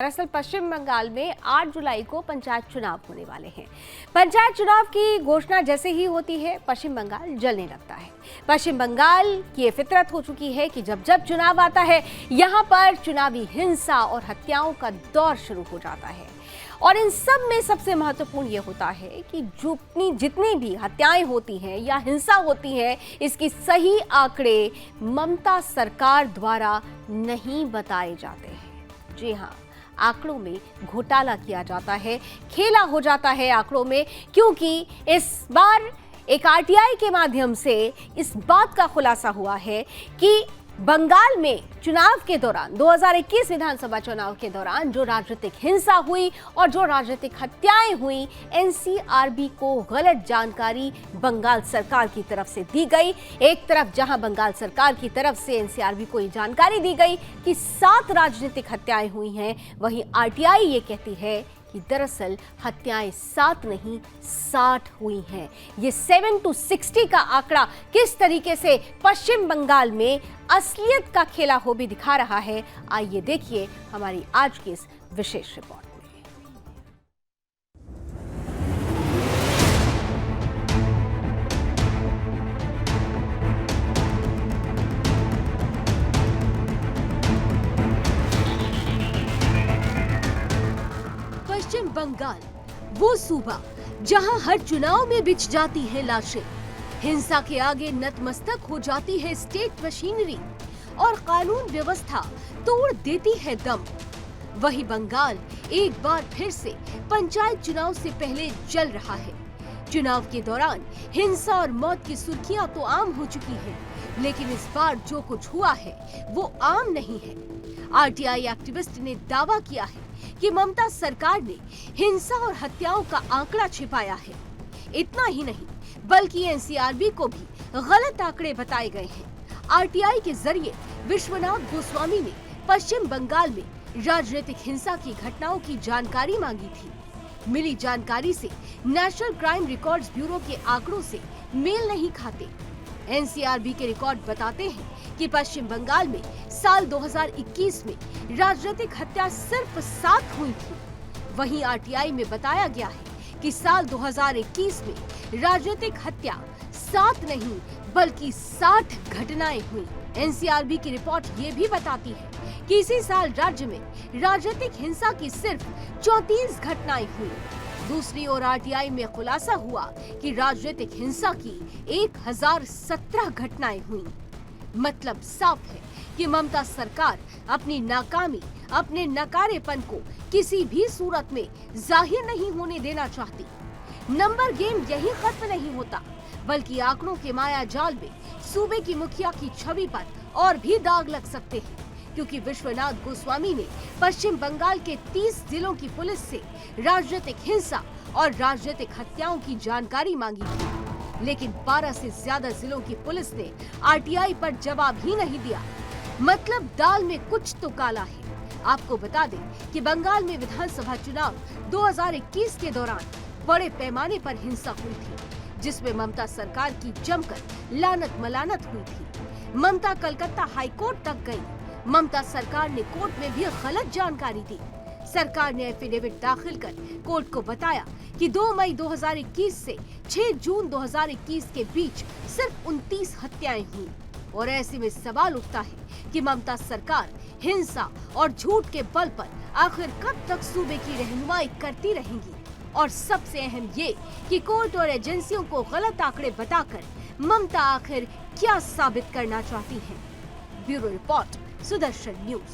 दरअसल पश्चिम बंगाल में 8 जुलाई को पंचायत चुनाव होने वाले हैं। पंचायत चुनाव की घोषणा जैसे ही होती है पश्चिम बंगाल जलने लगता है। पश्चिम बंगाल की ये फितरत हो चुकी है कि जब जब चुनाव आता है यहाँ पर चुनावी हिंसा और हत्याओं का दौर शुरू हो जाता है। और इन सब में सबसे महत्वपूर्ण ये होता है कि जितनी भी हत्याएं होती हैं या हिंसा होती है, इसकी सही आंकड़े ममता सरकार द्वारा नहीं बताए जाते हैं। जी हाँ, आंकड़ों में घोटाला किया जाता है, खेला हो जाता है आंकड़ों में, क्योंकि इस बार एक आरटीआई के माध्यम से इस बात का खुलासा हुआ है कि बंगाल में चुनाव के दौरान 2021 विधानसभा चुनाव के दौरान जो राजनीतिक हिंसा हुई और जो राजनीतिक हत्याएं हुई, एनसीआरबी को गलत जानकारी बंगाल सरकार की तरफ से दी गई। एक तरफ जहां बंगाल सरकार की तरफ से एनसीआरबी को ये जानकारी दी गई कि 7 राजनीतिक हत्याएं हुई हैं, वहीं आरटीआई ये कहती है कि दरअसल हत्याएं 7 नहीं 60 हुई हैं। ये 7 to 60 का आंकड़ा किस तरीके से पश्चिम बंगाल में असलियत का खेला हो भी दिखा रहा है, आइए देखिए हमारी आज की इस विशेष रिपोर्ट। पश्चिम बंगाल वो सूबा जहां हर चुनाव में बिछ जाती है लाशें, हिंसा के आगे नतमस्तक हो जाती है स्टेट मशीनरी और कानून व्यवस्था तोड़ देती है दम। वही बंगाल एक बार फिर से पंचायत चुनाव से पहले जल रहा है। चुनाव के दौरान हिंसा और मौत की सुर्खियां तो आम हो चुकी हैं, लेकिन इस बार जो कुछ हुआ है वो आम नहीं है। आरटीआई एक्टिविस्ट ने दावा किया है कि ममता सरकार ने हिंसा और हत्याओं का आंकड़ा छिपाया है। इतना ही नहीं, बल्कि एनसीआरबी को भी गलत आंकड़े बताए गए हैं। आरटीआई के जरिए विश्वनाथ गोस्वामी ने पश्चिम बंगाल में राजनीतिक हिंसा की घटनाओं की जानकारी मांगी थी। मिली जानकारी से नेशनल क्राइम रिकॉर्ड्स ब्यूरो के आंकड़ों से मेल नहीं खाते। एनसीआरबी के रिकॉर्ड बताते हैं कि पश्चिम बंगाल में साल 2021 में राजनीतिक हत्या सिर्फ 7 हुई थी। वहीं आरटीआई में बताया गया है कि साल 2021 में राजनीतिक हत्या 7 नहीं बल्कि 60 घटनाएं हुई। एनसीआरबी की रिपोर्ट ये भी बताती है कि इसी साल राज्य में राजनीतिक हिंसा की सिर्फ 34 घटनाएं हुई। दूसरी ओर आरटीआई में खुलासा हुआ कि राजनीतिक हिंसा की 1017 घटनाएं हुई। मतलब साफ है कि ममता सरकार अपनी नाकामी, अपने नकारेपन को किसी भी सूरत में जाहिर नहीं होने देना चाहती। नंबर गेम यही खत्म नहीं होता, बल्कि आंकड़ों के माया जाल में सूबे की मुखिया की छवि पर और भी दाग लग सकते हैं, क्योंकि विश्वनाथ गोस्वामी ने पश्चिम बंगाल के 30 जिलों की पुलिस से राजनीतिक हिंसा और राजनीतिक हत्याओं की जानकारी मांगी थी, लेकिन 12 से ज्यादा जिलों की पुलिस ने आरटीआई पर जवाब ही नहीं दिया। मतलब दाल में कुछ तो काला है। आपको बता दें कि बंगाल में विधानसभा चुनाव 2021 के दौरान बड़े पैमाने पर हिंसा हुई थी, जिसमें ममता सरकार की जमकर लानत मलानत हुई थी। ममता कलकत्ता हाईकोर्ट तक गई। ममता सरकार ने कोर्ट में भी गलत जानकारी दी। सरकार ने एफिडेविट दाखिल कर कोर्ट को बताया कि 2 मई 2021 से 6 जून 2021 के बीच सिर्फ 29 हत्याएं हुई। और ऐसे में सवाल उठता है कि ममता सरकार हिंसा और झूठ के बल पर आखिर कब तक सूबे की रहनुमाई करती रहेंगी। और सबसे अहम ये कि कोर्ट और एजेंसियों को गलत आंकड़े बताकर ममता आखिर क्या साबित करना चाहती है। Bureau report, Sudarshan news.